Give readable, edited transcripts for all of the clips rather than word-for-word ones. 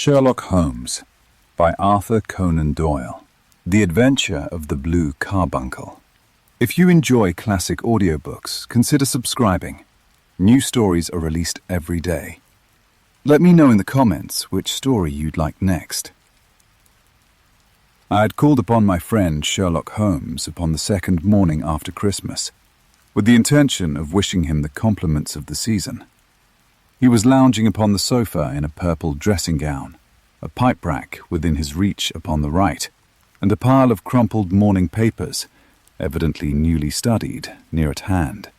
Sherlock Holmes by Arthur Conan Doyle. The Adventure of the Blue Carbuncle. If you enjoy classic audiobooks, consider subscribing. New stories are released every day. Let me know in the comments which story you'd like next. I had called upon my friend Sherlock Holmes upon the second morning after Christmas, with the intention of wishing him the compliments of the season. He was lounging upon the sofa in a purple dressing gown, a pipe rack within his reach upon the right, and a pile of crumpled morning papers, evidently newly studied, near at hand.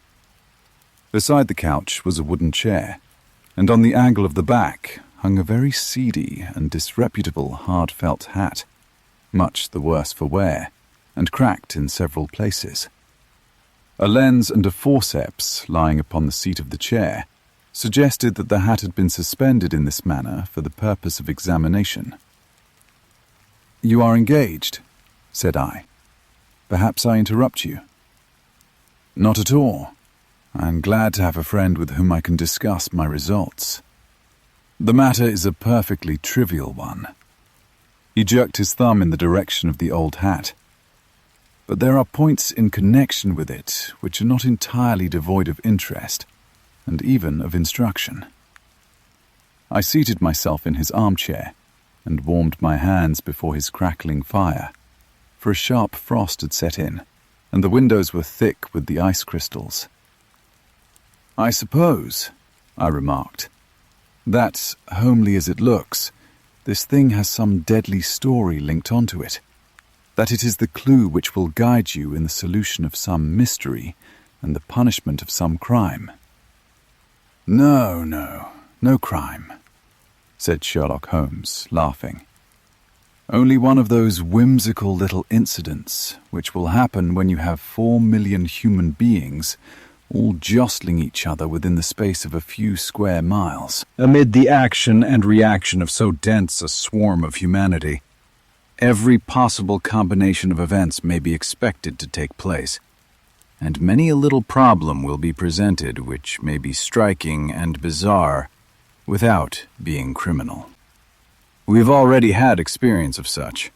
Beside the couch was a wooden chair, and on the angle of the back hung a very seedy and disreputable hard felt hat, much the worse for wear, and cracked in several places. A lens and a forceps lying upon the seat of the chair suggested that the hat had been suspended in this manner for the purpose of examination. "You are engaged," said I. "Perhaps I interrupt you." "Not at all. I am glad to have a friend with whom I can discuss my results. The matter is a perfectly trivial one." He jerked his thumb in the direction of the old hat. "But there are points in connection with it which are not entirely devoid of interest, and even of instruction." I seated myself in his armchair and warmed my hands before his crackling fire, for a sharp frost had set in, and the windows were thick with the ice crystals. "I suppose," I remarked, "that, homely as it looks, this thing has some deadly story linked onto it, that it is the clue which will guide you in the solution of some mystery and the punishment of some crime." No crime," said Sherlock Holmes, laughing. "Only one of those whimsical little incidents which will happen when you have 4 million human beings all jostling each other within the space of a few square miles. Amid the action and reaction of so dense a swarm of humanity, every possible combination of events may be expected to take place, and many a little problem will be presented which may be striking and bizarre without being criminal. We've already had experience of such.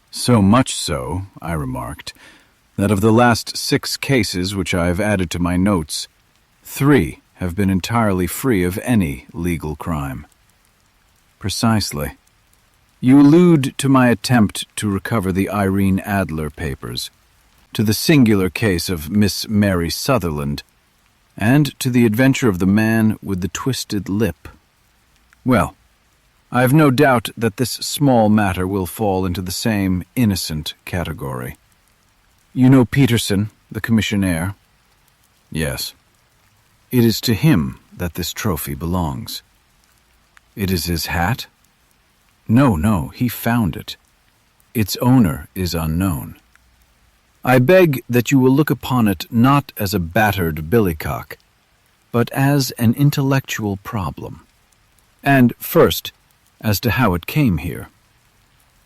So much so, I remarked, that of the last 6 cases which I have added to my notes, 3 have been entirely free of any legal crime." "Precisely. You allude to my attempt to recover the Irene Adler papers, to the singular case of Miss Mary Sutherland, and to the adventure of the man with the twisted lip. Well, I have no doubt that this small matter will fall into the same innocent category. You know Peterson, the commissionaire?" "Yes." "It is to him that this trophy belongs." "It is his hat?" No, he found it. Its owner is unknown. I beg that you will look upon it not as a battered billycock, but as an intellectual problem. And first, as to how it came here.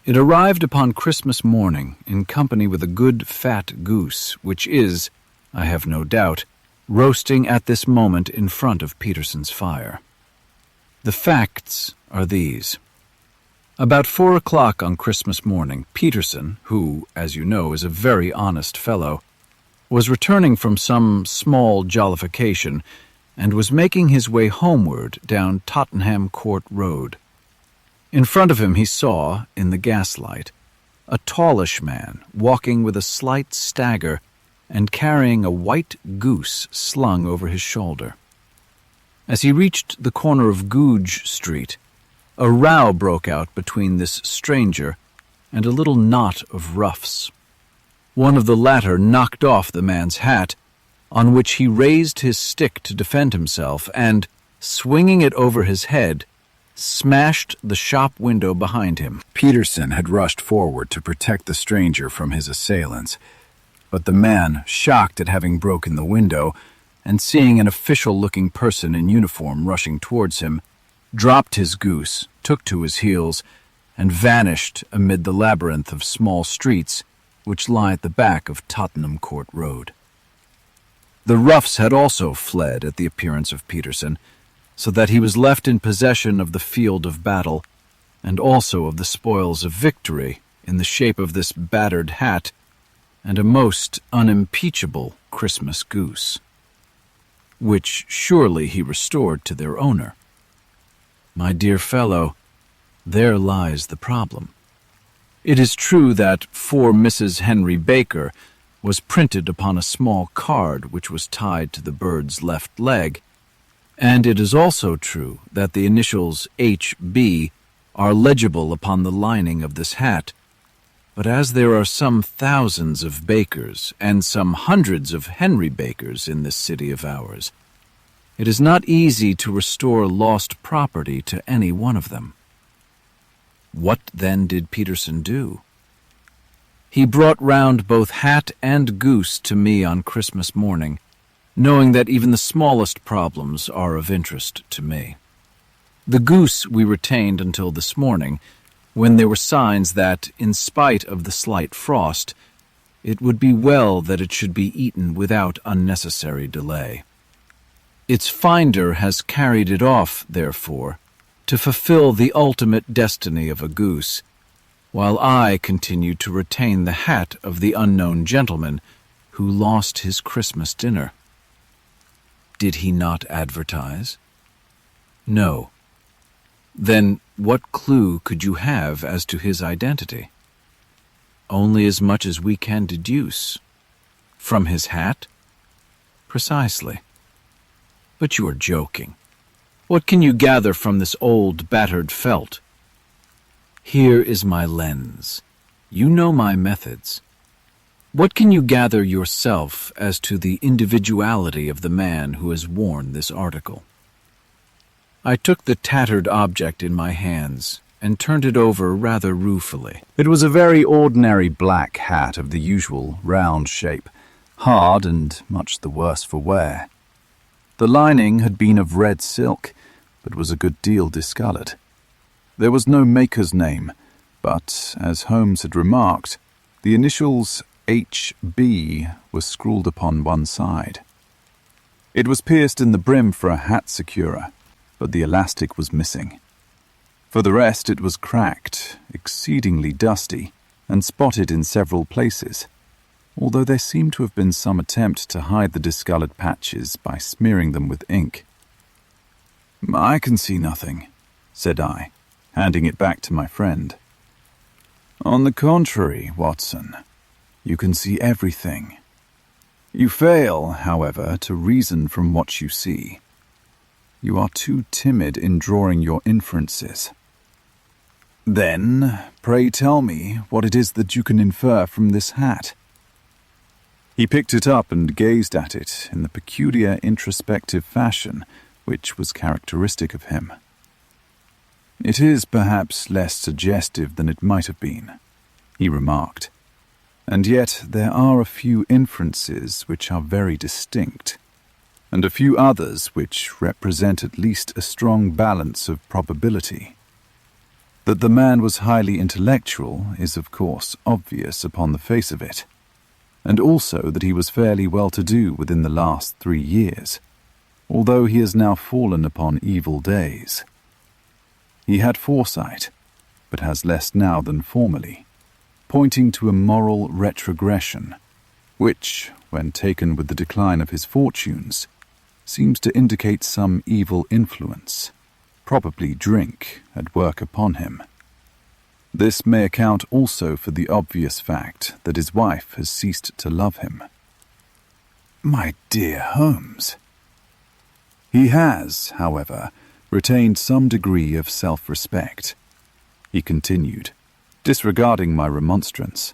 It arrived upon Christmas morning in company with a good fat goose, which is, I have no doubt, roasting at this moment in front of Peterson's fire. The facts are these. About 4 o'clock on Christmas morning, Peterson, who, as you know, is a very honest fellow, was returning from some small jollification and was making his way homeward down Tottenham Court Road. In front of him he saw, in the gaslight, a tallish man walking with a slight stagger and carrying a white goose slung over his shoulder. As he reached the corner of Goodge Street, a row broke out between this stranger and a little knot of roughs. One of the latter knocked off the man's hat, on which he raised his stick to defend himself and, swinging it over his head, smashed the shop window behind him. Peterson had rushed forward to protect the stranger from his assailants, but the man, shocked at having broken the window, and seeing an official-looking person in uniform rushing towards him, dropped his goose, took to his heels, and vanished amid the labyrinth of small streets which lie at the back of Tottenham Court Road. The roughs had also fled at the appearance of Peterson, so that he was left in possession of the field of battle, and also of the spoils of victory in the shape of this battered hat and a most unimpeachable Christmas goose, which surely he restored to their owner. My dear fellow, there lies the problem. It is true that "For Mrs. Henry Baker" was printed upon a small card which was tied to the bird's left leg, and it is also true that the initials H.B. are legible upon the lining of this hat. But as there are some thousands of Bakers and some hundreds of Henry Bakers in this city of ours, it is not easy to restore lost property to any one of them. What then did Peterson do? He brought round both hat and goose to me on Christmas morning, knowing that even the smallest problems are of interest to me. The goose we retained until this morning, when there were signs that, in spite of the slight frost, it would be well that it should be eaten without unnecessary delay. Its finder has carried it off, therefore, to fulfill the ultimate destiny of a goose, while I continue to retain the hat of the unknown gentleman who lost his Christmas dinner. Did he not advertise? No. Then what clue could you have as to his identity? Only as much as we can deduce. From his hat? Precisely. But you are joking. What can you gather from this old, battered felt? Here is my lens. You know my methods. What can you gather yourself as to the individuality of the man who has worn this article? I took the tattered object in my hands and turned it over rather ruefully. It was a very ordinary black hat of the usual round shape, hard and much the worse for wear. The lining had been of red silk, but was a good deal discoloured. There was no maker's name, but, as Holmes had remarked, the initials H.B. were scrawled upon one side. It was pierced in the brim for a hat securer, but the elastic was missing. For the rest, it was cracked, exceedingly dusty, and spotted in several places, although there seemed to have been some attempt to hide the discoloured patches by smearing them with ink. "I can see nothing," said I, handing it back to my friend. "On the contrary, Watson, you can see everything. You fail, however, to reason from what you see. You are too timid in drawing your inferences. Then, pray tell me what it is that you can infer from this hat." He picked it up and gazed at it in the peculiar introspective fashion which was characteristic of him. "It is perhaps less suggestive than it might have been," he remarked, "and yet there are a few inferences which are very distinct, and a few others which represent at least a strong balance of probability. That the man was highly intellectual is of course obvious upon the face of it, and also that he was fairly well-to-do within the last 3 years, although he has now fallen upon evil days. He had foresight, but has less now than formerly, pointing to a moral retrogression, which, when taken with the decline of his fortunes, seems to indicate some evil influence, probably drink, at work upon him. This may account also for the obvious fact that his wife has ceased to love him." "My dear Holmes." "He has, however, retained some degree of self-respect," he continued, disregarding my remonstrance.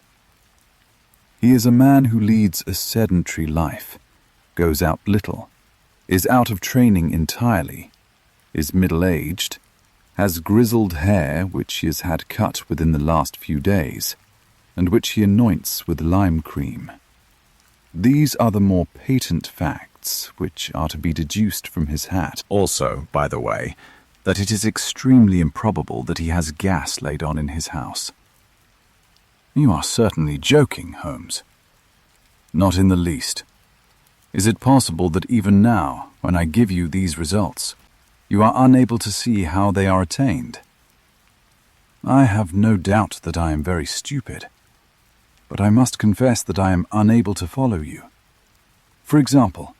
"He is a man who leads a sedentary life, goes out little, is out of training entirely, is middle-aged, has grizzled hair which he has had cut within the last few days, and which he anoints with lime cream. These are the more patent facts which are to be deduced from his hat. Also, by the way, that it is extremely improbable that he has gas laid on in his house." "You are certainly joking, Holmes." "Not in the least. Is it possible that even now, when I give you these results, you are unable to see how they are attained?" I have no doubt that I am very stupid, but I must confess that I am unable to follow you. For example,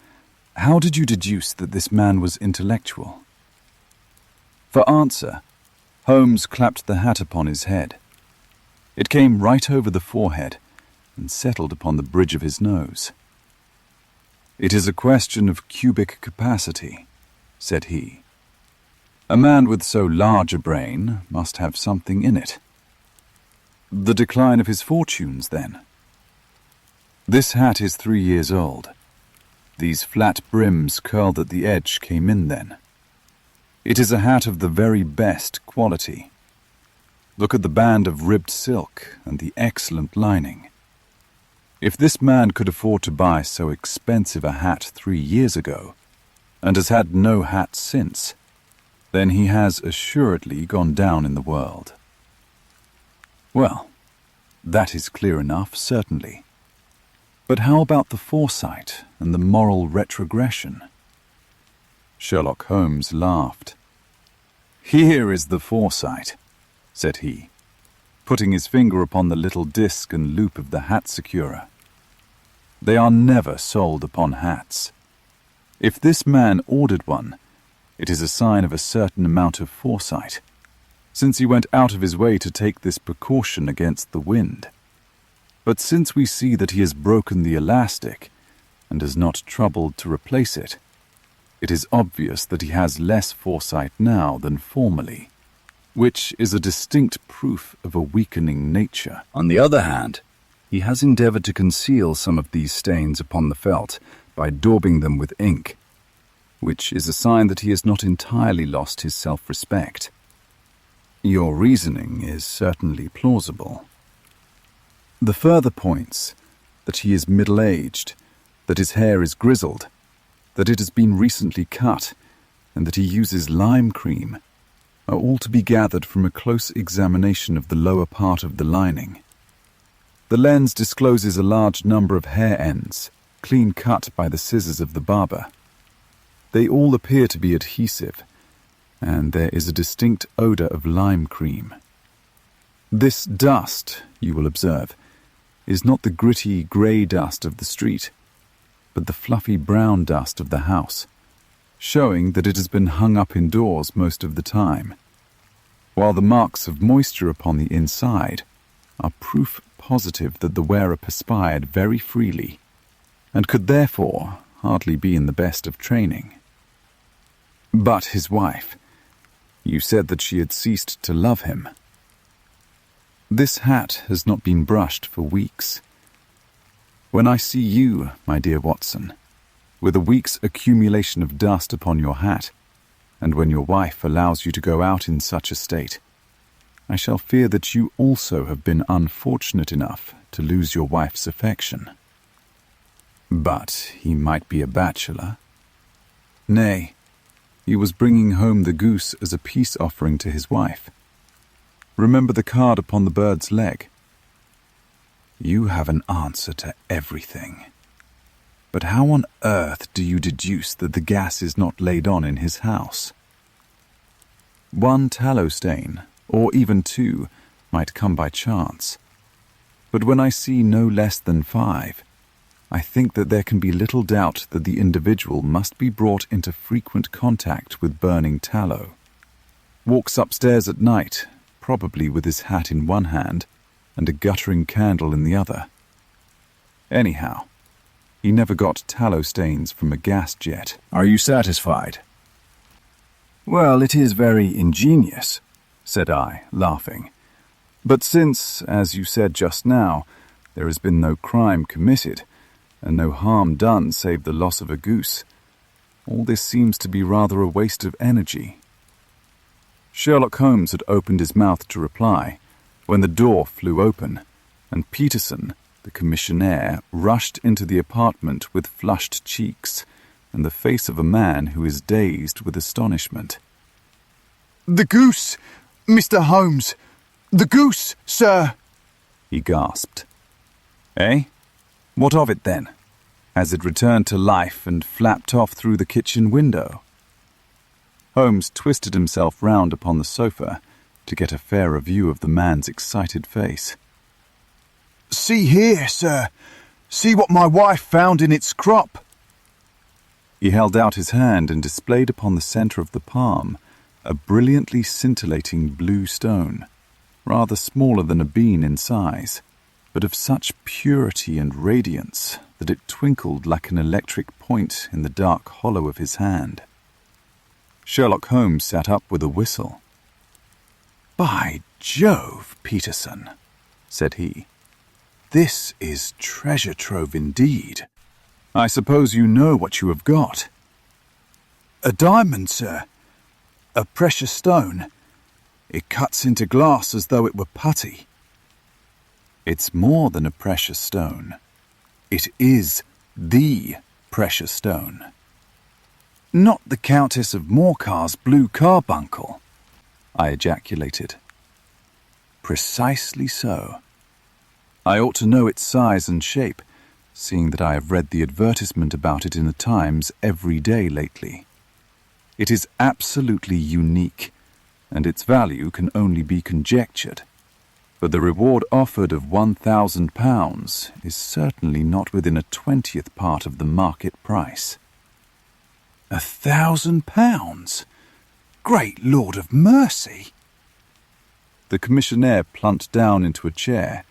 how did you deduce that this man was intellectual?" For answer, Holmes clapped the hat upon his head. It came right over the forehead and settled upon the bridge of his nose. "It is a question of cubic capacity," said he. "A man with so large a brain must have something in it." "The decline of his fortunes, then?" "This hat is 3 years old. These flat brims curled at the edge came in then. It is a hat of the very best quality. Look at the band of ribbed silk and the excellent lining. If this man could afford to buy so expensive a hat 3 years ago, and has had no hat since, then he has assuredly gone down in the world." "Well, that is clear enough, certainly. But how about the foresight and the moral retrogression?" Sherlock Holmes laughed. "Here is the foresight," said he, putting his finger upon the little disc and loop of the hat securer. "They are never sold upon hats. If this man ordered one, it is a sign of a certain amount of foresight, since he went out of his way to take this precaution against the wind. But since we see that he has broken the elastic and has not troubled to replace it, it is obvious that he has less foresight now than formerly, which is a distinct proof of a weakening nature. On the other hand, he has endeavored to conceal some of these stains upon the felt by daubing them with ink, which is a sign that he has not entirely lost his self-respect. Your reasoning is certainly plausible. The further points, that he is middle-aged, that his hair is grizzled, that it has been recently cut, and that he uses lime cream, are all to be gathered from a close examination of the lower part of the lining. The lens discloses a large number of hair ends, clean cut by the scissors of the barber. They all appear to be adhesive, and there is a distinct odor of lime cream. This dust, you will observe, is not the gritty grey dust of the street, but the fluffy brown dust of the house, showing that it has been hung up indoors most of the time, while the marks of moisture upon the inside are proof positive that the wearer perspired very freely, and could therefore hardly be in the best of training. But his wife, you said that she had ceased to love him. This hat has not been brushed for weeks. When I see you, my dear Watson, with a week's accumulation of dust upon your hat, and when your wife allows you to go out in such a state, I shall fear that you also have been unfortunate enough to lose your wife's affection. But he might be a bachelor. Nay, he was bringing home the goose as a peace offering to his wife. Remember the card upon the bird's leg. You have an answer to everything. But how on earth do you deduce that the gas is not laid on in his house? One tallow stain, or even 2, might come by chance. But when I see no less than 5, I think that there can be little doubt that the individual must be brought into frequent contact with burning tallow. Walks upstairs at night, probably with his hat in one hand and a guttering candle in the other. Anyhow, he never got tallow stains from a gas jet. Are you satisfied? Well, it is very ingenious, said I, laughing. But since, as you said just now, there has been no crime committed, and no harm done save the loss of a goose, all this seems to be rather a waste of energy. Sherlock Holmes had opened his mouth to reply, when the door flew open, and Peterson, the commissionaire, rushed into the apartment with flushed cheeks and the face of a man who is dazed with astonishment. "The goose, Mr. Holmes! The goose, sir!" he gasped. Eh? What of it then? Has it returned to life and flapped off through the kitchen window? Holmes twisted himself round upon the sofa, to get a fairer view of the man's excited face. "See here, sir. See what my wife found in its crop." He held out his hand and displayed upon the centre of the palm a brilliantly scintillating blue stone, rather smaller than a bean in size, but of such purity and radiance that it twinkled like an electric point in the dark hollow of his hand. Sherlock Holmes sat up with a whistle. "By Jove, Peterson," said he, "this is treasure trove indeed. I suppose you know what you have got." "A diamond, sir. A precious stone. It cuts into glass as though it were putty." "It's more than a precious stone. It is the precious stone." "Not the Countess of Morcar's Blue Carbuncle?" I ejaculated. "Precisely so. I ought to know its size and shape, seeing that I have read the advertisement about it in the Times every day lately. It is absolutely unique, and its value can only be conjectured. But the reward offered of £1,000 is certainly not within a 20th part of the market price." £1,000? Great Lord of mercy! The commissionaire plumped down into a chair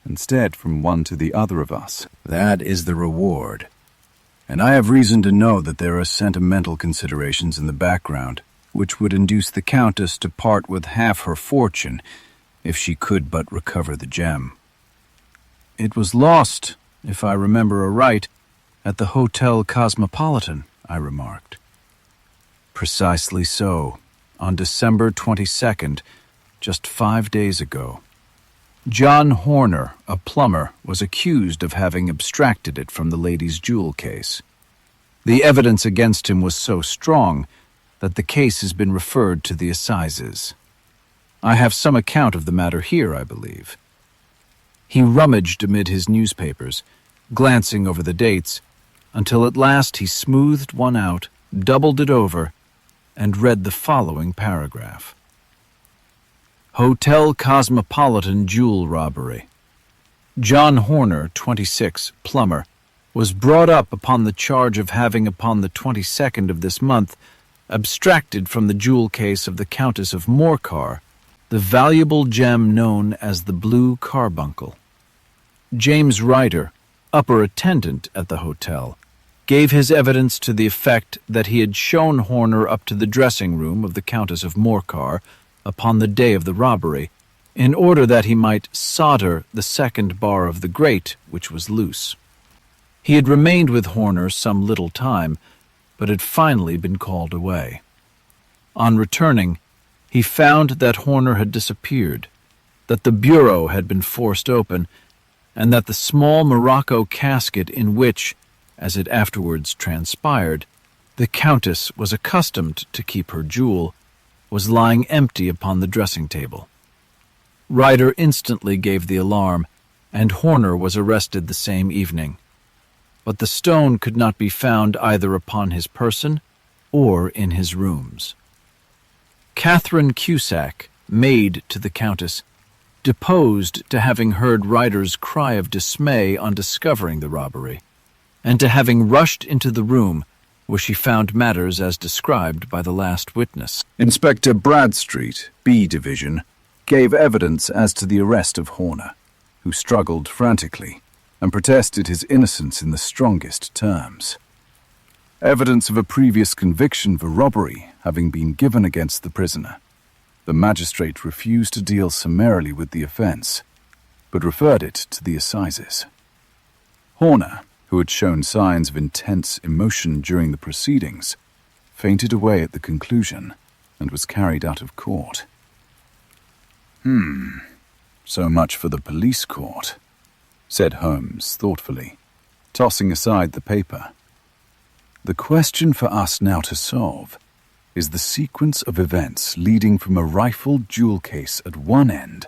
and stared from one to the other of us. That is the reward. And I have reason to know that there are sentimental considerations in the background, which would induce the Countess to part with half her fortune if she could but recover the gem. It was lost, if I remember aright, at the Hotel Cosmopolitan, I remarked. Precisely so, on December 22nd, just 5 days ago. John Horner, a plumber, was accused of having abstracted it from the lady's jewel case. The evidence against him was so strong that the case has been referred to the assizes. I have some account of the matter here, I believe. He rummaged amid his newspapers, glancing over the dates, until at last he smoothed one out, doubled it over, and read the following paragraph. Hotel Cosmopolitan Jewel Robbery. John Horner, 26, plumber, was brought up upon the charge of having upon the 22nd of this month abstracted from the jewel case of the Countess of Morcar the valuable gem known as the Blue Carbuncle. James Ryder, upper attendant at the hotel, gave his evidence to the effect that he had shown Horner up to the dressing room of the Countess of Morcar upon the day of the robbery, in order that he might solder the second bar of the grate, which was loose. He had remained with Horner some little time, but had finally been called away. On returning, he found that Horner had disappeared, that the bureau had been forced open, and that the small morocco casket in which, as it afterwards transpired, the Countess was accustomed to keep her jewel, was lying empty upon the dressing-table. Ryder instantly gave the alarm, and Horner was arrested the same evening. But the stone could not be found either upon his person or in his rooms. Catherine Cusack, maid to the Countess, deposed to having heard Ryder's cry of dismay on discovering the robbery, and to having rushed into the room where she found matters as described by the last witness. Inspector Bradstreet, B Division, gave evidence as to the arrest of Horner, who struggled frantically and protested his innocence in the strongest terms. Evidence of a previous conviction for robbery having been given against the prisoner, the magistrate refused to deal summarily with the offence, but referred it to the assizes. Horner, who had shown signs of intense emotion during the proceedings, fainted away at the conclusion and was carried out of court. So much for the police court, said Holmes thoughtfully, tossing aside the paper. The question for us now to solve is the sequence of events leading from a rifled jewel case at one end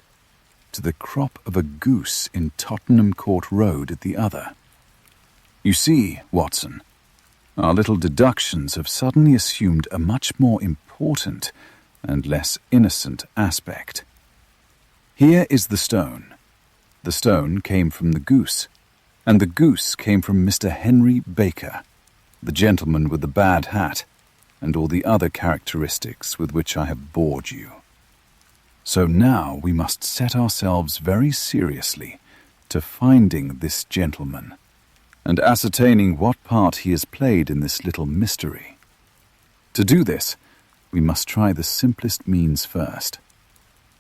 to the crop of a goose in Tottenham Court Road at the other. You see, Watson, our little deductions have suddenly assumed a much more important and less innocent aspect. Here is the stone. The stone came from the goose, and the goose came from Mr. Henry Baker, the gentleman with the bad hat, and all the other characteristics with which I have bored you. So now we must set ourselves very seriously to finding this gentleman, and ascertaining what part he has played in this little mystery. To do this, we must try the simplest means first,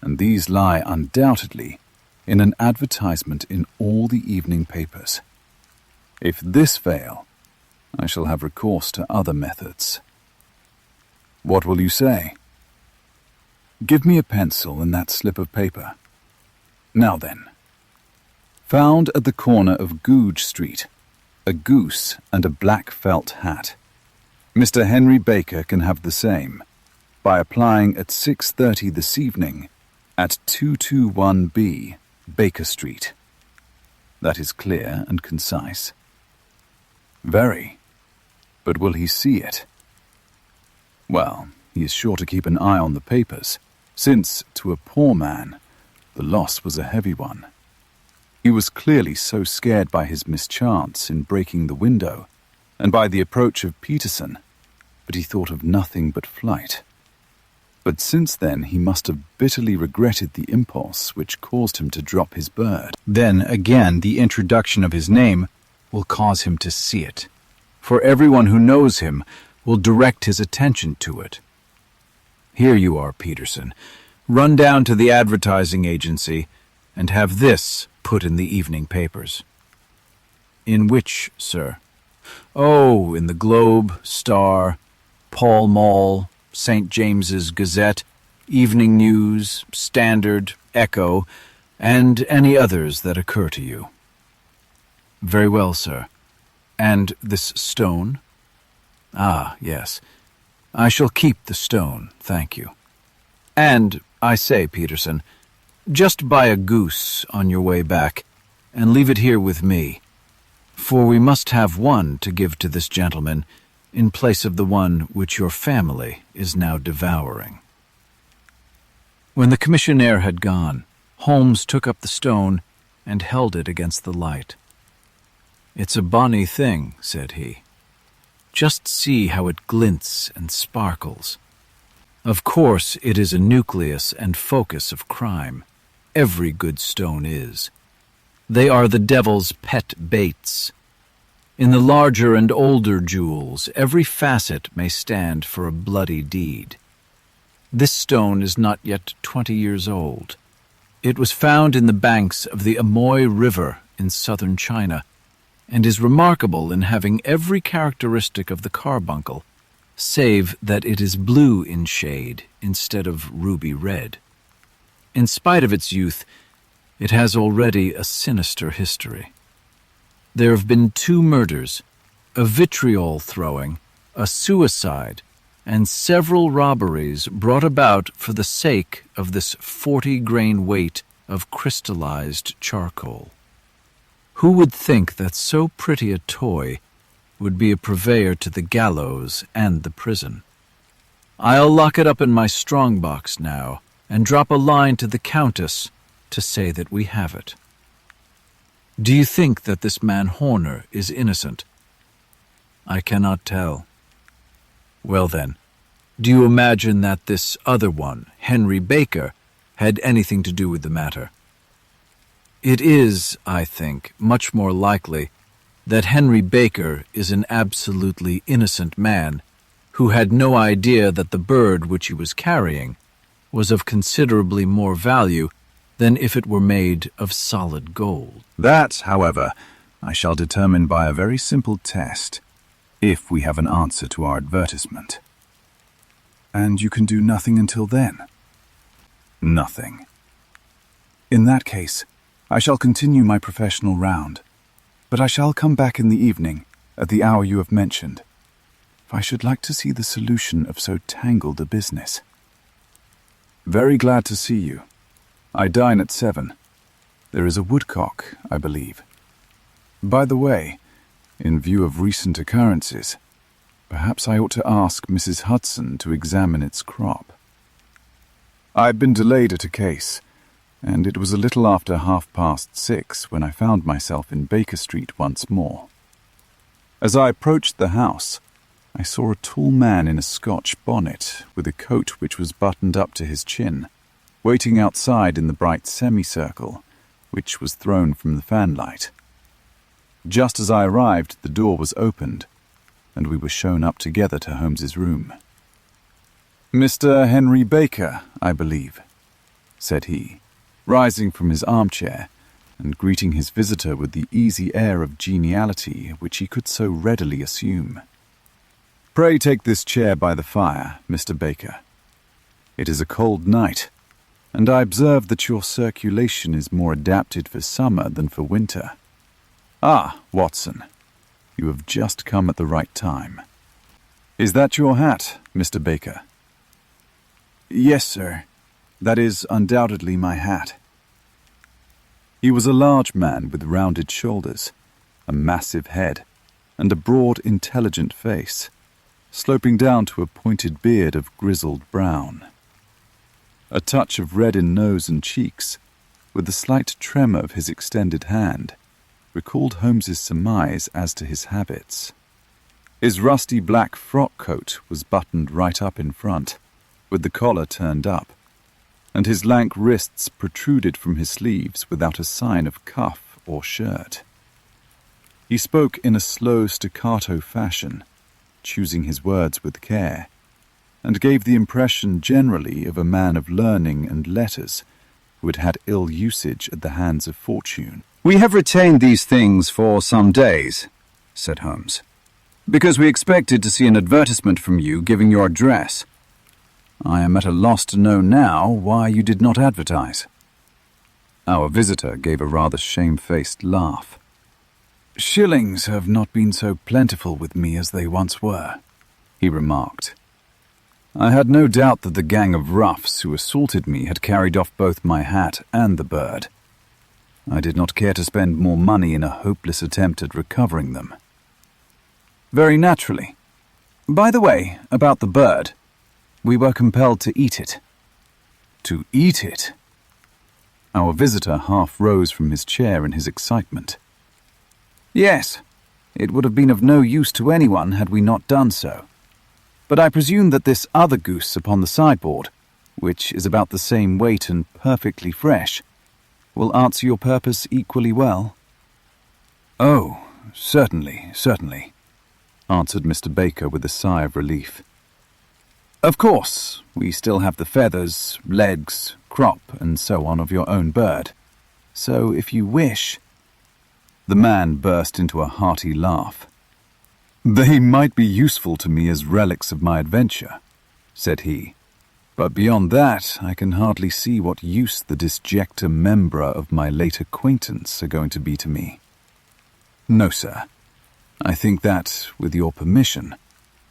and these lie undoubtedly in an advertisement in all the evening papers. If this fail, I shall have recourse to other methods. What will you say? Give me a pencil and that slip of paper. Now then. Found at the corner of Goodge Street, a goose and a black felt hat. Mr. Henry Baker can have the same by applying at 6:30 this evening at 221B Baker Street. That is clear and concise. Very. But will he see it? Well, he is sure to keep an eye on the papers, since, to a poor man, the loss was a heavy one. He was clearly so scared by his mischance in breaking the window, and by the approach of Peterson, but he thought of nothing but flight. But since then he must have bitterly regretted the impulse which caused him to drop his bird. Then again the introduction of his name will cause him to see it, for everyone who knows him will direct his attention to it. Here you are, Peterson. Run down to the advertising agency and have this put in the evening papers. In which, sir? Oh, in the Globe, Star, Pall Mall, St. James's Gazette, Evening News, Standard, Echo, and any others that occur to you. Very well, sir. And this stone? Ah, yes. I shall keep the stone, thank you. And, I say, Peterson, just buy a goose on your way back, and leave it here with me, for we must have one to give to this gentleman in place of the one which your family is now devouring. When the commissionaire had gone, Holmes took up the stone and held it against the light. "It's a bonny thing," said he. "Just see how it glints and sparkles. Of course it is a nucleus and focus of crime. Every good stone is. They are the devil's pet baits. In the larger and older jewels, every facet may stand for a bloody deed. This stone is not yet 20 years old. It was found in the banks of the Amoy River in southern China, and is remarkable in having every characteristic of the carbuncle, save that it is blue in shade instead of ruby red. In spite of its youth, it has already a sinister history. There have been 2 murders, a vitriol throwing, a suicide, and several robberies brought about for the sake of this 40-grain weight of crystallized charcoal. Who would think that so pretty a toy would be a purveyor to the gallows and the prison? I'll lock it up in my strong-box now, and drop a line to the Countess to say that we have it. Do you think that this man Horner is innocent? I cannot tell. Well then, do you imagine that this other one, Henry Baker, had anything to do with the matter? It is, I think, much more likely that Henry Baker is an absolutely innocent man who had no idea that the bird which he was carrying was of considerably more value than if it were made of solid gold. That, however, I shall determine by a very simple test, if we have an answer to our advertisement. And you can do nothing until then? Nothing. In that case, I shall continue my professional round, but I shall come back in the evening, at the hour you have mentioned, for I should like to see the solution of so tangled a business. Very glad to see you. I dine at 7. There is a woodcock, I believe. By the way, in view of recent occurrences, perhaps I ought to ask Mrs. Hudson to examine its crop. I'd been delayed at a case, and it was a little after 6:30 when I found myself in Baker Street once more. As I approached the house, I saw a tall man in a Scotch bonnet with a coat which was buttoned up to his chin, waiting outside in the bright semicircle, which was thrown from the fanlight. Just as I arrived, the door was opened, and we were shown up together to Holmes's room. "Mr. Henry Baker, I believe," said he, rising from his armchair and greeting his visitor with the easy air of geniality which he could so readily assume. "Pray take this chair by the fire, Mr. Baker. It is a cold night, and I observe that your circulation is more adapted for summer than for winter. Ah, Watson, you have just come at the right time. Is that your hat, Mr. Baker?" "Yes, sir. That is undoubtedly my hat." He was a large man with rounded shoulders, a massive head, and a broad, intelligent face, sloping down to a pointed beard of grizzled brown. A touch of red in nose and cheeks, with the slight tremor of his extended hand, recalled Holmes's surmise as to his habits. His rusty black frock coat was buttoned right up in front, with the collar turned up, and his lank wrists protruded from his sleeves without a sign of cuff or shirt. He spoke in a slow staccato fashion, choosing his words with care, and gave the impression generally of a man of learning and letters who had had ill usage at the hands of fortune. "We have retained these things for some days," said Holmes, "because we expected to see an advertisement from you giving your address. I am at a loss to know now why you did not advertise." Our visitor gave a rather shamefaced laugh. "Shillings have not been so plentiful with me as they once were," he remarked. "I had no doubt that the gang of roughs who assaulted me had carried off both my hat and the bird. I did not care to spend more money in a hopeless attempt at recovering them." "Very naturally. By the way, about the bird, we were compelled to eat it." "To eat it?" Our visitor half rose from his chair in his excitement. "Yes, it would have been of no use to anyone had we not done so. But I presume that this other goose upon the sideboard, which is about the same weight and perfectly fresh, will answer your purpose equally well." "Oh, certainly, certainly," answered Mr. Baker with a sigh of relief. "Of course, we still have the feathers, legs, crop, and so on of your own bird. So if you wish—" The man burst into a hearty laugh. "They might be useful to me as relics of my adventure," said he. "But beyond that, I can hardly see what use the disjecta membra of my late acquaintance are going to be to me. No, sir. I think that, with your permission,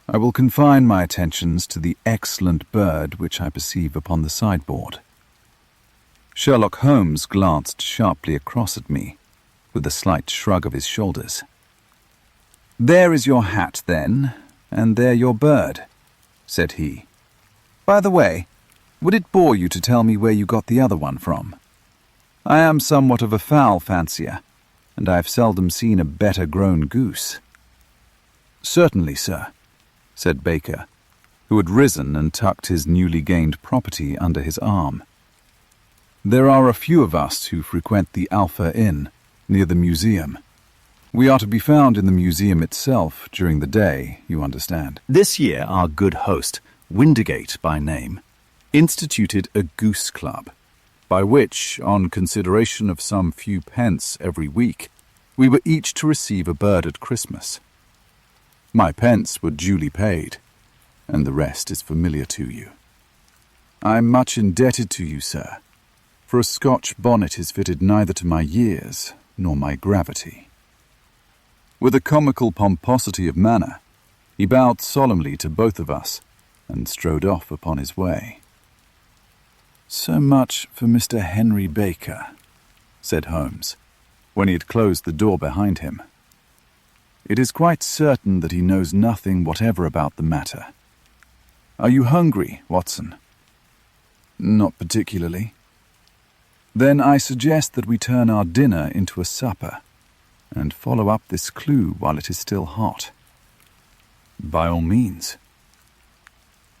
I will confine my attentions to the excellent bird which I perceive upon the sideboard." Sherlock Holmes glanced sharply across at me, with a slight shrug of his shoulders. "There is your hat, then, and there your bird," said he. "By the way, would it bore you to tell me where you got the other one from? I am somewhat of a fowl fancier, and I have seldom seen a better-grown goose." "Certainly, sir," said Baker, who had risen and tucked his newly gained property under his arm. "There are a few of us who frequent the Alpha Inn, near the museum. We are to be found in the museum itself during the day, you understand." This year our good host, Windigate by name, instituted a goose club, by which, on consideration of some few pence every week, we were each to receive a bird at Christmas. My pence were duly paid, and the rest is familiar to you. I am much indebted to you, sir, for a Scotch bonnet is fitted neither to my years nor my gravity. With a comical pomposity of manner, he bowed solemnly to both of us and strode off upon his way. "So much for Mr. Henry Baker," said Holmes, when he had closed the door behind him. "It is quite certain that he knows nothing whatever about the matter. Are you hungry, Watson?" Not particularly. Then I suggest that we turn our dinner into a supper and follow up this clue while it is still hot. By all means.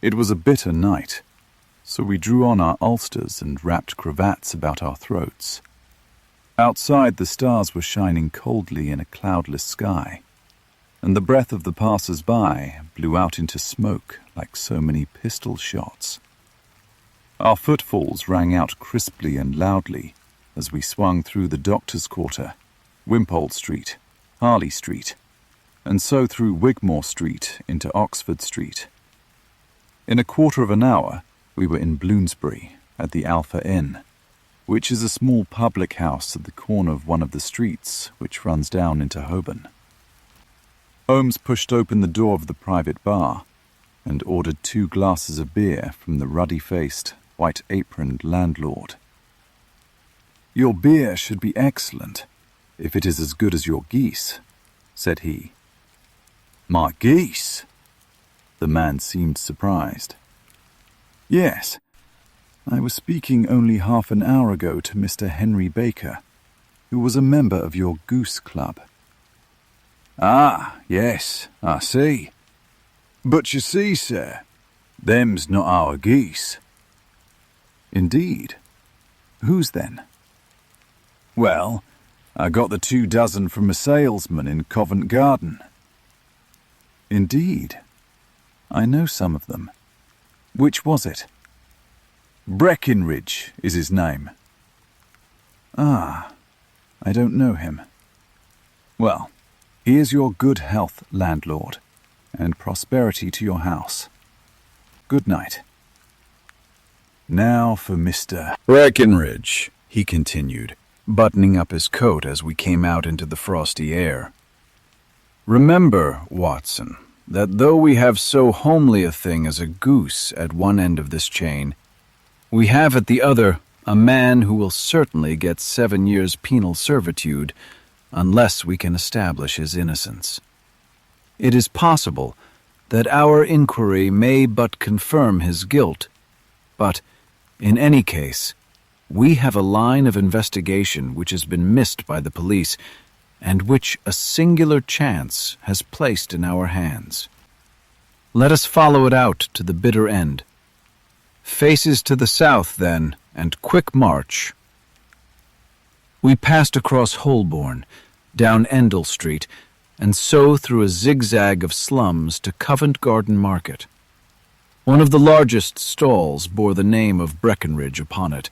It was a bitter night, so we drew on our ulsters and wrapped cravats about our throats. Outside, the stars were shining coldly in a cloudless sky, and the breath of the passers-by blew out into smoke like so many pistol shots. Our footfalls rang out crisply and loudly as we swung through the Doctor's Quarter, Wimpole Street, Harley Street, and so through Wigmore Street into Oxford Street. In a quarter of an hour, we were in Bloomsbury at the Alpha Inn, which is a small public house at the corner of one of the streets which runs down into Holborn. Holmes pushed open the door of the private bar and ordered 2 glasses of beer from the ruddy-faced, white-aproned landlord. "Your beer should be excellent, if it is as good as your geese," said he. My geese? The man seemed surprised. "Yes. I was speaking only half an hour ago to Mr. Henry Baker, who was a member of your Goose Club." Ah, yes, I see. But you see, sir, them's not our geese. "Indeed. Whose then?" Well, I got the 2 dozen from a salesman in Covent Garden. "Indeed. I know some of them. Which was it?" Breckinridge is his name. "Ah, I don't know him. Well, here's your good health, landlord, and prosperity to your house. Good night." Now for Mr. Breckinridge, he continued, buttoning up his coat as we came out into the frosty air. "Remember, Watson, that though we have so homely a thing as a goose at one end of this chain, we have at the other a man who will certainly get 7 years penal servitude unless we can establish his innocence. It is possible that our inquiry may but confirm his guilt, but, in any case, we have a line of investigation which has been missed by the police and which a singular chance has placed in our hands. Let us follow it out to the bitter end. Faces to the south, then, and quick march." We passed across Holborn, down Endell Street, and so through a zigzag of slums to Covent Garden Market. One of the largest stalls bore the name of Breckinridge upon it,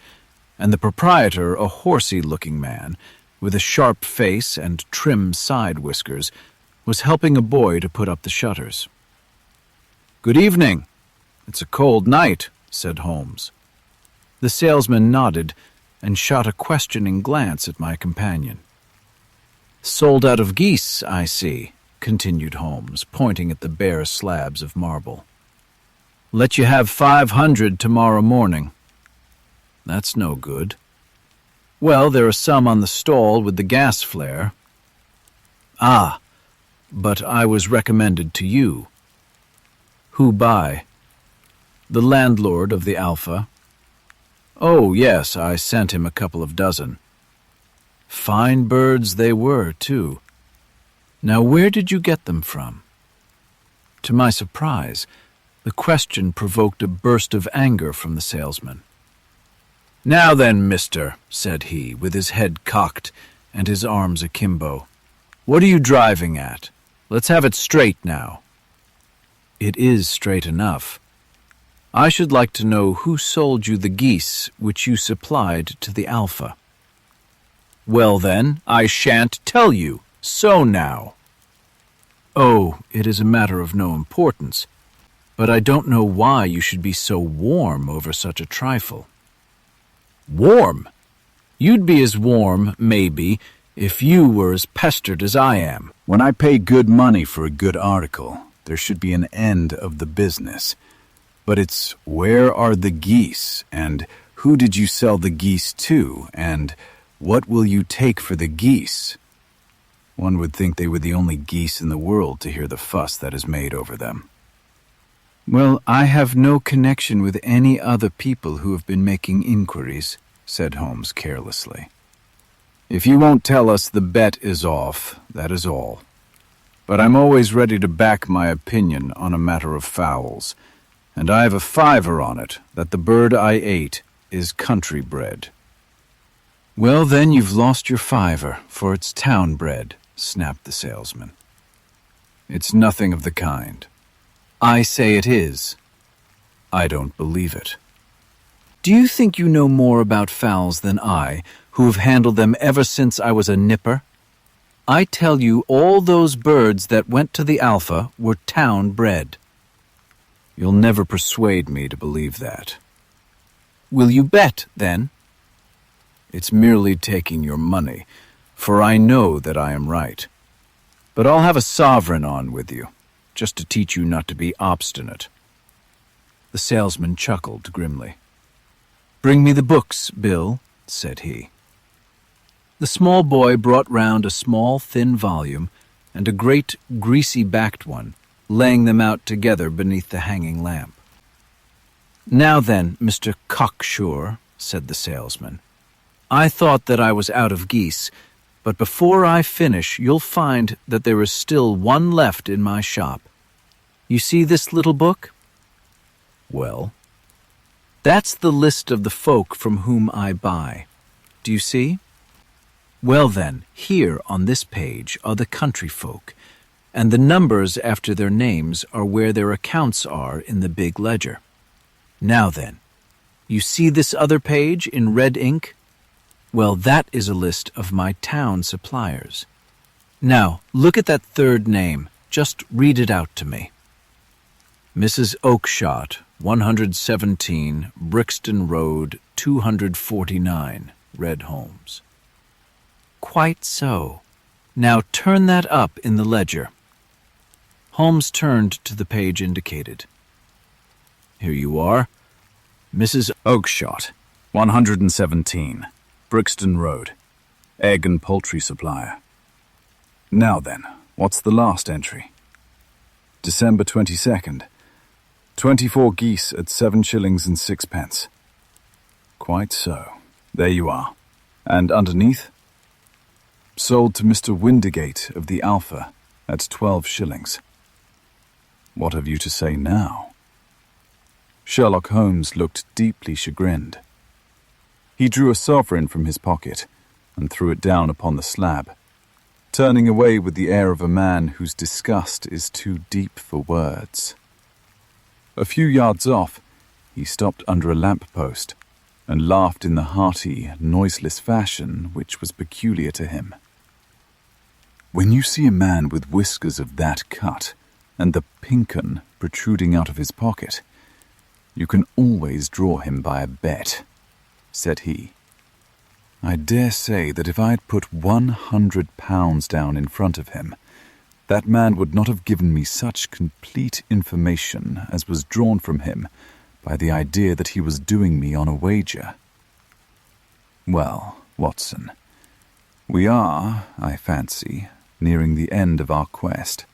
and the proprietor, a horsey-looking man, with a sharp face and trim side whiskers, was helping a boy to put up the shutters. "Good evening. It's a cold night," said Holmes. The salesman nodded and shot a questioning glance at my companion. "Sold out of geese, I see," continued Holmes, pointing at the bare slabs of marble. "Let you have 500 tomorrow morning." "That's no good." "Well, there are some on the stall with the gas flare." "Ah, but I was recommended to you." "Who by?" "The landlord of the Alpha." "Oh, yes, I sent him a couple of dozen." Fine birds they were, too. Now, where did you get them from? To my surprise, the question provoked a burst of anger from the salesman. "Now then, mister," said he, with his head cocked and his arms akimbo, "what are you driving at? Let's have it straight now." "It is straight enough. I should like to know who sold you the geese which you supplied to the Alpha." "Well then, I shan't tell you. So now." "Oh, it is a matter of no importance, but I don't know why you should be so warm over such a trifle." "Warm? You'd be as warm, maybe, if you were as pestered as I am." When I pay good money for a good article, there should be an end of the business. But it's where are the geese, and who did you sell the geese to, and what will you take for the geese? One would think they were the only geese in the world to hear the fuss that is made over them. Well, I have no connection with any other people who have been making inquiries, said Holmes carelessly. If you won't tell us, the bet is off, that is all. But I'm always ready to back my opinion on a matter of fowls, and I have a $5 on it that the bird I ate is country bred. Well, then you've lost your $5, for it's town bred, snapped the salesman. It's nothing of the kind. I say it is. I don't believe it. Do you think you know more about fowls than I, who have handled them ever since I was a nipper? I tell you, all those birds that went to the Alpha were town bred. You'll never persuade me to believe that. Will you bet, then? It's merely taking your money, for I know that I am right. But I'll have a sovereign on with you, just to teach you not to be obstinate. The salesman chuckled grimly. Bring me the books, Bill, said he. The small boy brought round a small, thin volume and a great, greasy-backed one, laying them out together beneath the hanging lamp. Now then, Mr. Cocksure, said the salesman, I thought that I was out of geese, but before I finish, you'll find that there is still one left in my shop. You see this little book? Well, that's the list of the folk from whom I buy. Do you see? Well then, here on this page are the country folk, and the numbers after their names are where their accounts are in the big ledger. Now then, you see this other page in red ink? Well, that is a list of my town suppliers. Now, look at that third name. Just read it out to me. Mrs. Oakshott, 117, Brixton Road, 249, read Holmes. Quite so. Now turn that up in the ledger. Holmes turned to the page indicated. Here you are. Mrs. Oakshott, 117, Brixton Road, egg and poultry supplier. Now then, what's the last entry? December 22nd. 24 geese at 7 shillings and 6 pence. Quite so. There you are. And underneath? Sold to Mr. Windigate of the Alpha at 12 shillings. What have you to say now? Sherlock Holmes looked deeply chagrined. He drew a sovereign from his pocket and threw it down upon the slab, turning away with the air of a man whose disgust is too deep for words. A few yards off, he stopped under a lamp-post and laughed in the hearty, noiseless fashion which was peculiar to him. When you see a man with whiskers of that cut and the pink 'un protruding out of his pocket, you can always draw him by a bet, said he. I dare say that if I had put £100 down in front of him, that man would not have given me such complete information as was drawn from him by the idea that he was doing me on a wager. Well, Watson, we are, I fancy, nearing the end of our quest,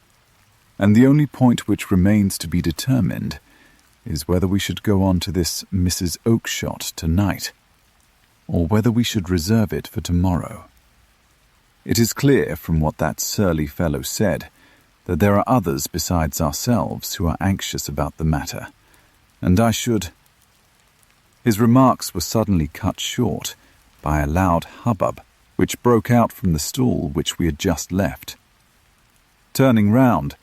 and the only point which remains to be determined is whether we should go on to this Mrs. Oakshott tonight, or whether we should reserve it for tomorrow. It is clear from what that surly fellow said that there are others besides ourselves who are anxious about the matter, and I should— His remarks were suddenly cut short by a loud hubbub which broke out from the stall which we had just left. Turning round,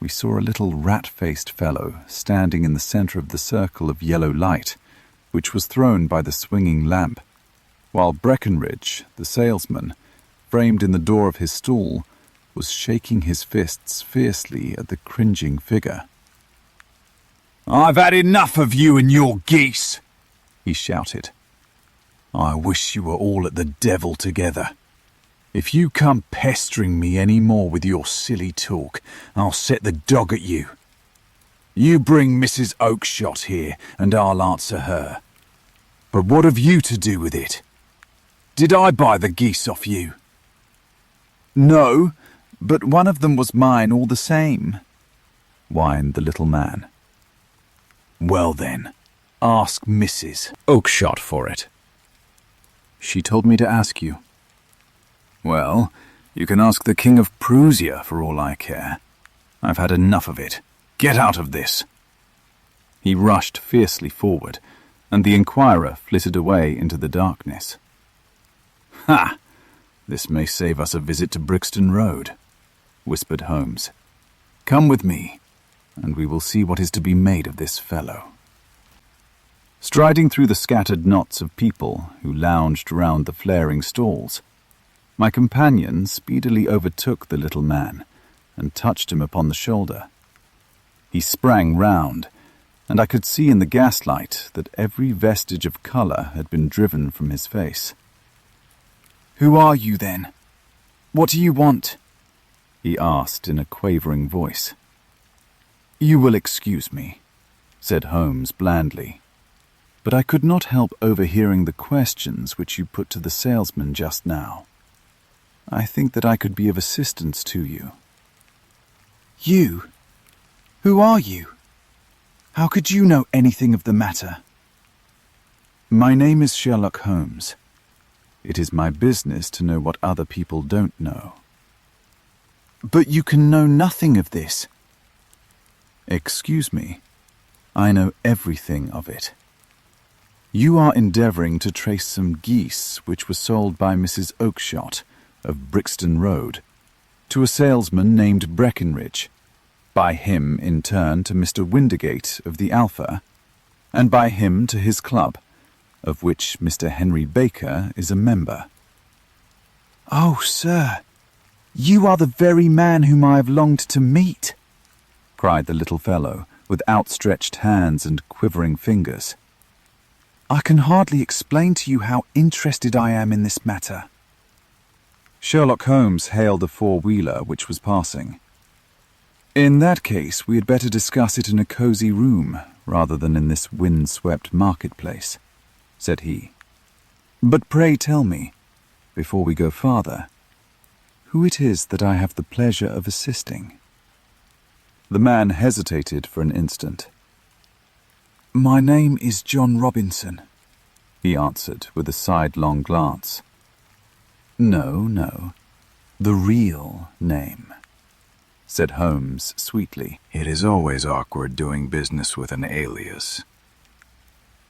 we saw a little rat-faced fellow standing in the centre of the circle of yellow light, which was thrown by the swinging lamp, while Breckenridge, the salesman, framed in the door of his stall, was shaking his fists fiercely at the cringing figure. I've had enough of you and your geese, he shouted. I wish you were all at the devil together. If you come pestering me any more with your silly talk, I'll set the dog at you. You bring Mrs. Oakshott here, and I'll answer her. But what have you to do with it? Did I buy the geese off you? No, but one of them was mine all the same, whined the little man. Well then, ask Mrs. Oakshott for it. She told me to ask you. Well, you can ask the King of Prussia for all I care. I've had enough of it. Get out of this. He rushed fiercely forward, and the inquirer flitted away into the darkness. Ha! This may save us a visit to Brixton Road, whispered Holmes. Come with me, and we will see what is to be made of this fellow. Striding through the scattered knots of people who lounged round the flaring stalls, my companion speedily overtook the little man and touched him upon the shoulder. He sprang round, and I could see in the gaslight that every vestige of colour had been driven from his face. "Who are you, then? What do you want?" he asked in a quavering voice. "You will excuse me," said Holmes blandly, "but I could not help overhearing the questions which you put to the salesman just now. I think that I could be of assistance to you." "You? Who are you? How could you know anything of the matter?" "My name is Sherlock Holmes. It is my business to know what other people don't know." "But you can know nothing of this." "Excuse me. I know everything of it. You are endeavouring to trace some geese which were sold by Mrs. Oakshott of Brixton Road to a salesman named Breckenridge, by him in turn to Mr. Windigate of the Alpha, and by him to his club, of which Mr. Henry Baker is a member." "Oh, sir, you are the very man whom I have longed to meet," cried the little fellow, with outstretched hands and quivering fingers. "I can hardly explain to you how interested I am in this matter." Sherlock Holmes hailed a four-wheeler which was passing. "In that case, we had better discuss it in a cosy room rather than in this wind-swept marketplace," said he. "But pray tell me, before we go farther, who it is that I have the pleasure of assisting." The man hesitated for an instant. "My name is John Robinson," he answered with a sidelong glance. No, the real name," said Holmes sweetly. It is always awkward doing business with an alias.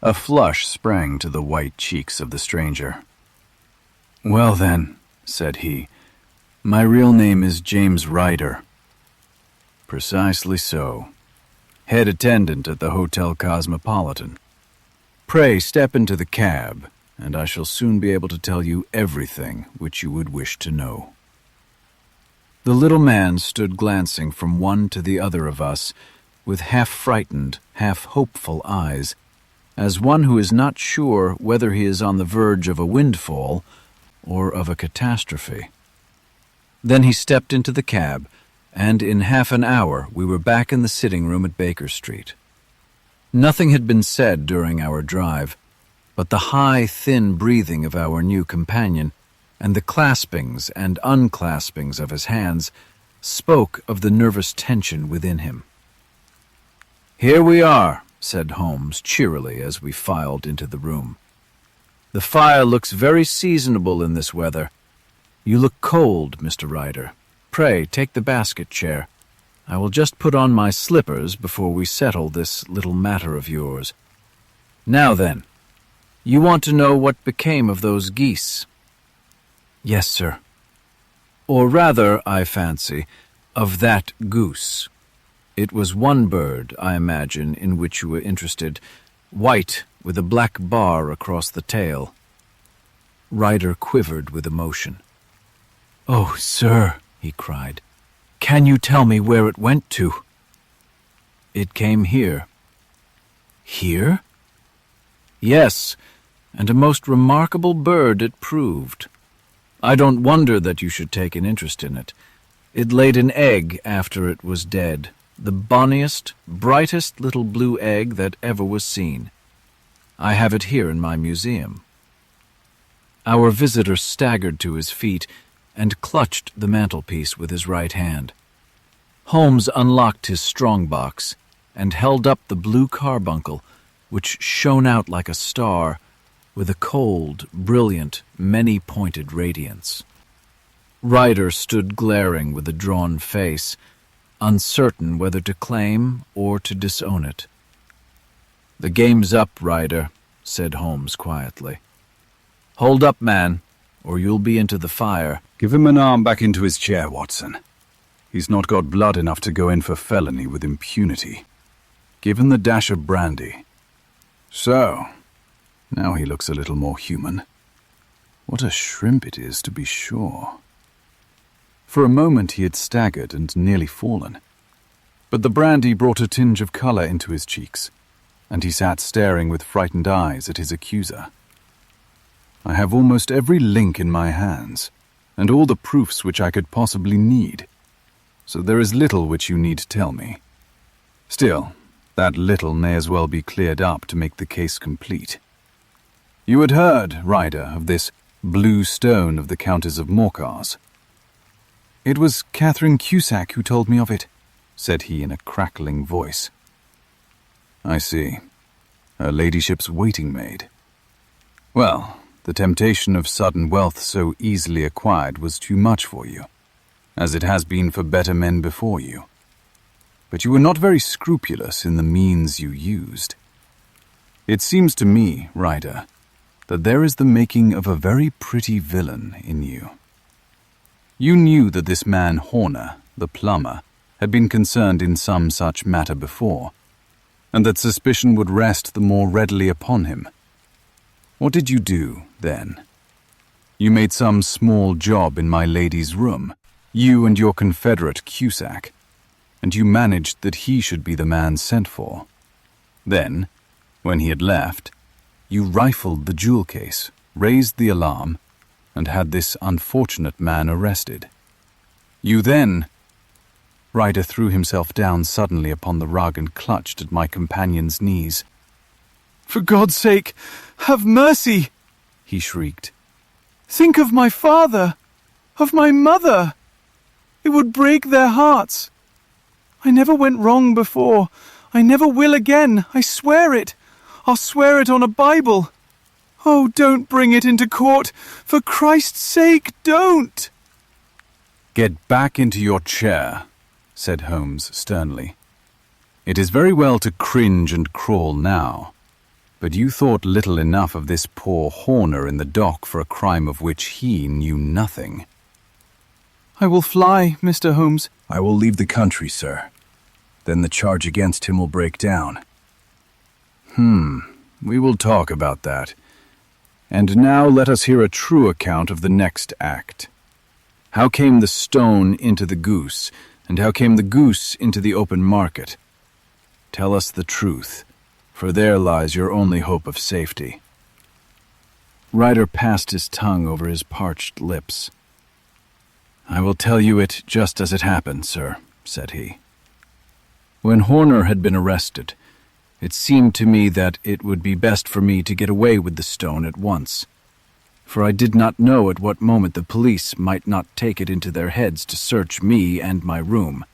A flush sprang to the white cheeks of the stranger. "Well then," said he, "my real name is James Ryder." "Precisely so. Head attendant at the Hotel Cosmopolitan. Pray step into the cab, and I shall soon be able to tell you everything which you would wish to know." The little man stood glancing from one to the other of us with half-frightened, half-hopeful eyes, as one who is not sure whether he is on the verge of a windfall or of a catastrophe. Then he stepped into the cab, and in half an hour we were back in the sitting room at Baker Street. Nothing had been said during our drive, but the high, thin breathing of our new companion and the claspings and unclaspings of his hands spoke of the nervous tension within him. "Here we are," said Holmes cheerily as we filed into the room. "The fire looks very seasonable in this weather. You look cold, Mr. Ryder. Pray take the basket chair. I will just put on my slippers before we settle this little matter of yours. Now then, you want to know what became of those geese?" "Yes, sir." "Or rather, I fancy, of that goose. It was one bird, I imagine, in which you were interested, white with a black bar across the tail." Ryder quivered with emotion. "Oh, sir," he cried, "can you tell me where it went to?" "It came here." "Here?" "Yes, and a most remarkable bird it proved. I don't wonder that you should take an interest in it. It laid an egg after it was dead, the bonniest, brightest little blue egg that ever was seen. I have it here in my museum." Our visitor staggered to his feet and clutched the mantelpiece with his right hand. Holmes unlocked his strong-box and held up the Blue Carbuncle, which shone out like a star, with a cold, brilliant, many-pointed radiance. Ryder stood glaring with a drawn face, uncertain whether to claim or to disown it. "The game's up, Ryder," said Holmes quietly. "Hold up, man, or you'll be into the fire." Give him an arm back into his chair, Watson. He's not got blood enough to go in for felony with impunity. Give him the dash of brandy. So, now he looks a little more human. What a shrimp it is, to be sure. For a moment he had staggered and nearly fallen, but the brandy brought a tinge of colour into his cheeks, and he sat staring with frightened eyes at his accuser. I have almost every link in my hands, and all the proofs which I could possibly need, so there is little which you need to tell me. Still, that little may as well be cleared up to make the case complete. You had heard, Ryder, of this blue stone of the Countess of Morcar's. It was Catherine Cusack who told me of it, said he in a crackling voice. I see. Her ladyship's waiting maid. Well, the temptation of sudden wealth so easily acquired was too much for you, as it has been for better men before you. But you were not very scrupulous in the means you used. It seems to me, Ryder, that there is the making of a very pretty villain in you. You knew that this man Horner, the plumber, had been concerned in some such matter before, and that suspicion would rest the more readily upon him. What did you do, then? You made some small job in my lady's room, you and your confederate Cusack, and you managed that he should be the man sent for. Then, when he had left, you rifled the jewel case, raised the alarm, and had this unfortunate man arrested. You then... Ryder threw himself down suddenly upon the rug and clutched at my companion's knees. "For God's sake, have mercy!" he shrieked. "Think of my father, of my mother. It would break their hearts. I never went wrong before. I never will again. I swear it. I'll swear it on a Bible. Oh, don't bring it into court. For Christ's sake, don't!" "Get back into your chair," said Holmes sternly. "It is very well to cringe and crawl now, but you thought little enough of this poor Horner in the dock for a crime of which he knew nothing." "I will fly, Mr. Holmes." "I will leave the country, sir. Then the charge against him will break down." We will talk about that. And now let us hear a true account of the next act. How came the stone into the goose, and how came the goose into the open market? Tell us the truth, for there lies your only hope of safety." Ryder passed his tongue over his parched lips. "I will tell you it just as it happened, sir," said he. "When Horner had been arrested, it seemed to me that it would be best for me to get away with the stone at once, for I did not know at what moment the police might not take it into their heads to search me and my room.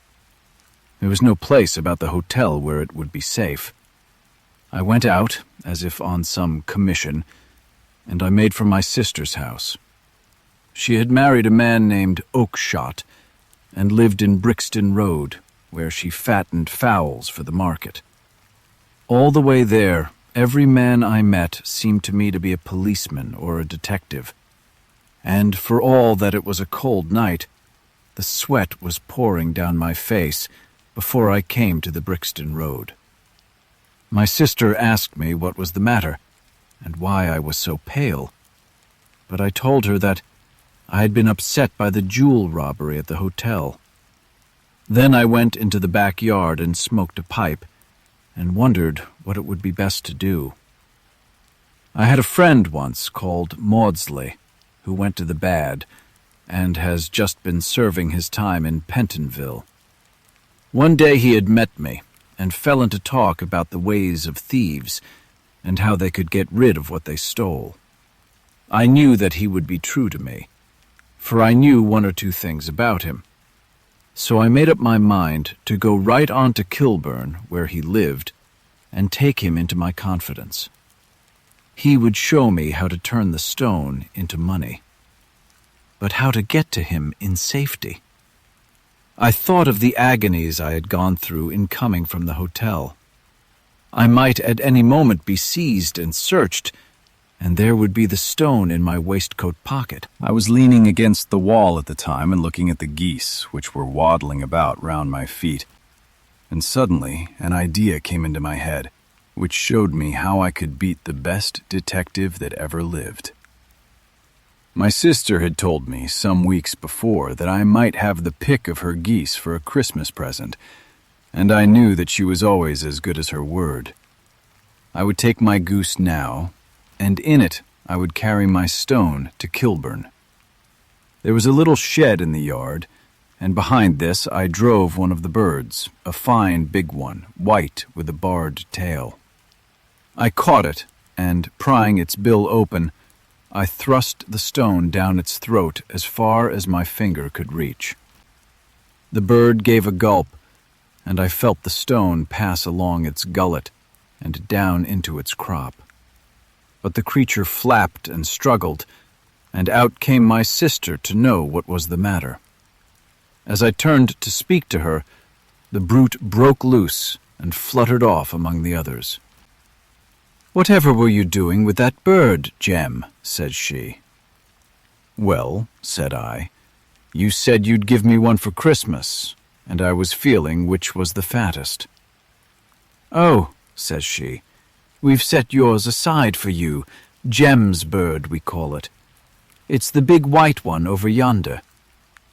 There was no place about the hotel where it would be safe. I went out, as if on some commission, and I made for my sister's house. She had married a man named Oakshott, and lived in Brixton Road, where she fattened fowls for the market. All the way there, every man I met seemed to me to be a policeman or a detective, and for all that it was a cold night, the sweat was pouring down my face before I came to the Brixton Road. My sister asked me what was the matter, and why I was so pale, but I told her that I had been upset by the jewel robbery at the hotel. Then I went into the backyard and smoked a pipe, and wondered what it would be best to do. I had a friend once called Maudsley, who went to the bad, and has just been serving his time in Pentonville. One day he had met me, and fell into talk about the ways of thieves, and how they could get rid of what they stole. I knew that he would be true to me, for I knew one or two things about him. So I made up my mind to go right on to Kilburn, where he lived, and take him into my confidence. He would show me how to turn the stone into money. But how to get to him in safety? I thought of the agonies I had gone through in coming from the hotel. I might at any moment be seized and searched, and there would be the stone in my waistcoat pocket. I was leaning against the wall at the time and looking at the geese, which were waddling about round my feet. And suddenly an idea came into my head, which showed me how I could beat the best detective that ever lived. My sister had told me some weeks before that I might have the pick of her geese for a Christmas present, and I knew that she was always as good as her word. I would take my goose now, and in it I would carry my stone to Kilburn. There was a little shed in the yard, and behind this I drove one of the birds, a fine big one, white with a barred tail. I caught it, and prying its bill open, I thrust the stone down its throat as far as my finger could reach. The bird gave a gulp, and I felt the stone pass along its gullet and down into its crop. But the creature flapped and struggled, and out came my sister to know what was the matter. As I turned to speak to her, the brute broke loose and fluttered off among the others. "Whatever were you doing with that bird, Jem?" said she. "Well," said I, "you said you'd give me one for Christmas, and I was feeling which was the fattest." "Oh," says she, "we've set yours aside for you, Jem's bird we call it. It's the big white one over yonder.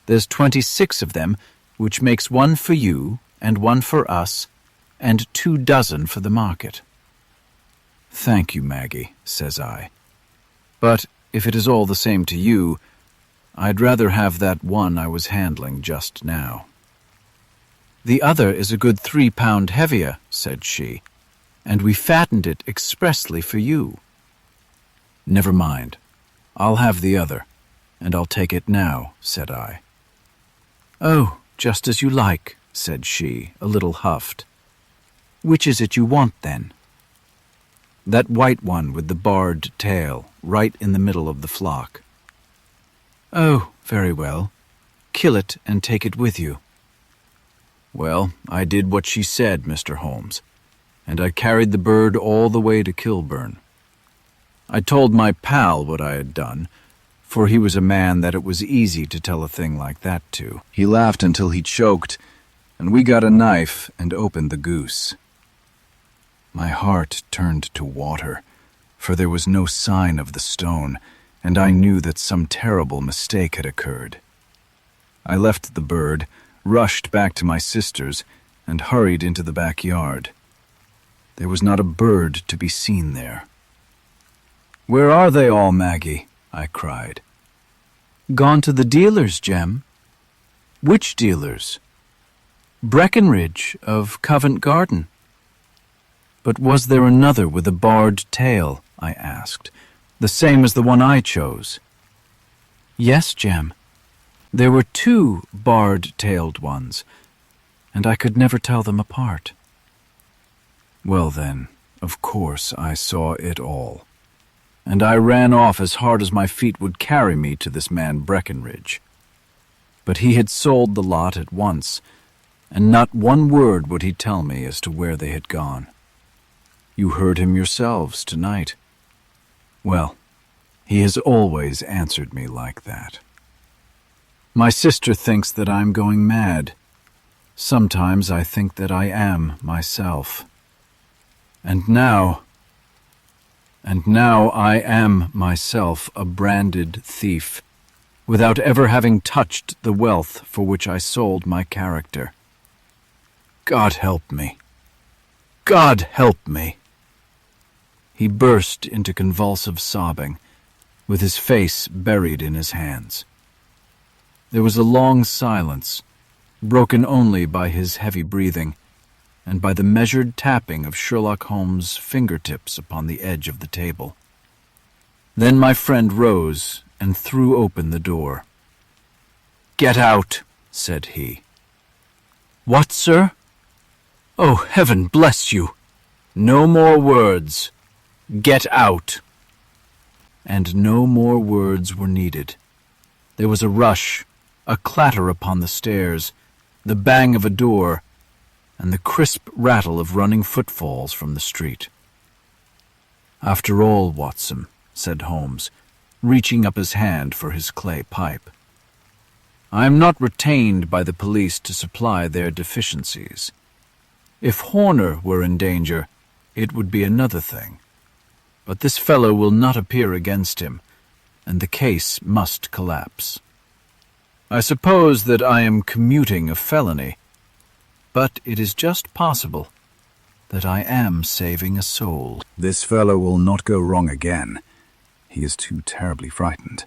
There's 26 of them, which makes one for you and one for us, and 24 for the market." "Thank you, Maggie," says I. "But if it is all the same to you, I'd rather have that one I was handling just now." "The other is a good 3 pound heavier," said she, "and we fattened it expressly for you." "Never mind. I'll have the other, and I'll take it now," said I. "Oh, just as you like," said she, a little huffed. "Which is it you want, then?" "That white one with the barred tail, right in the middle of the flock." "Oh, very well. Kill it and take it with you." Well, I did what she said, Mr. Holmes, and I carried the bird all the way to Kilburn. I told my pal what I had done, for he was a man that it was easy to tell a thing like that to. He laughed until he choked, and we got a knife and opened the goose. My heart turned to water, for there was no sign of the stone, and I knew that some terrible mistake had occurred. I left the bird, rushed back to my sister's, and hurried into the backyard. There was not a bird to be seen there. "Where are they all, Maggie?" I cried. "Gone to the dealers, Jem." "Which dealers?" "Breckenridge of Covent Garden." "But was there another with a barred tail?" I asked. "The same as the one I chose?" "Yes, Jem. There were 2 barred-tailed ones, and I could never tell them apart." Well then, of course I saw it all, and I ran off as hard as my feet would carry me to this man Breckenridge. But he had sold the lot at once, and not one word would he tell me as to where they had gone. You heard him yourselves tonight. Well, he has always answered me like that. My sister thinks that I'm going mad. Sometimes I think that I am myself. And now I am myself a branded thief, without ever having touched the wealth for which I sold my character. God help me. God help me. He burst into convulsive sobbing, with his face buried in his hands. There was a long silence, broken only by his heavy breathing, and by the measured tapping of Sherlock Holmes' fingertips upon the edge of the table. Then my friend rose and threw open the door. "Get out," said he. What, sir? Oh, heaven bless you! No more words. Get out. And no more words were needed. There was a rush, a clatter upon the stairs, the bang of a door, and the crisp rattle of running footfalls from the street. "After all, Watson," said Holmes, reaching up his hand for his clay pipe, "I am not retained by the police to supply their deficiencies. If Horner were in danger, it would be another thing. But this fellow will not appear against him, and the case must collapse. I suppose that I am commuting a felony, but it is just possible that I am saving a soul." This fellow will not go wrong again. He is too terribly frightened.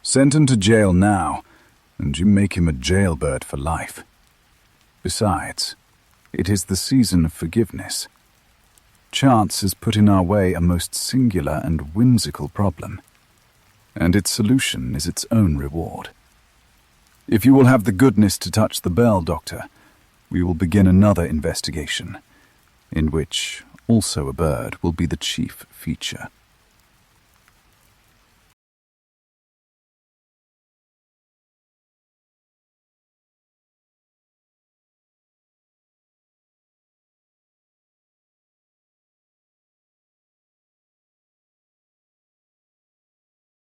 Send him to jail now, and you make him a jailbird for life. Besides, it is the season of forgiveness. Chance has put in our way a most singular and whimsical problem, and its solution is its own reward. If you will have the goodness to touch the bell, Doctor, we will begin another investigation, in which also a bird will be the chief feature.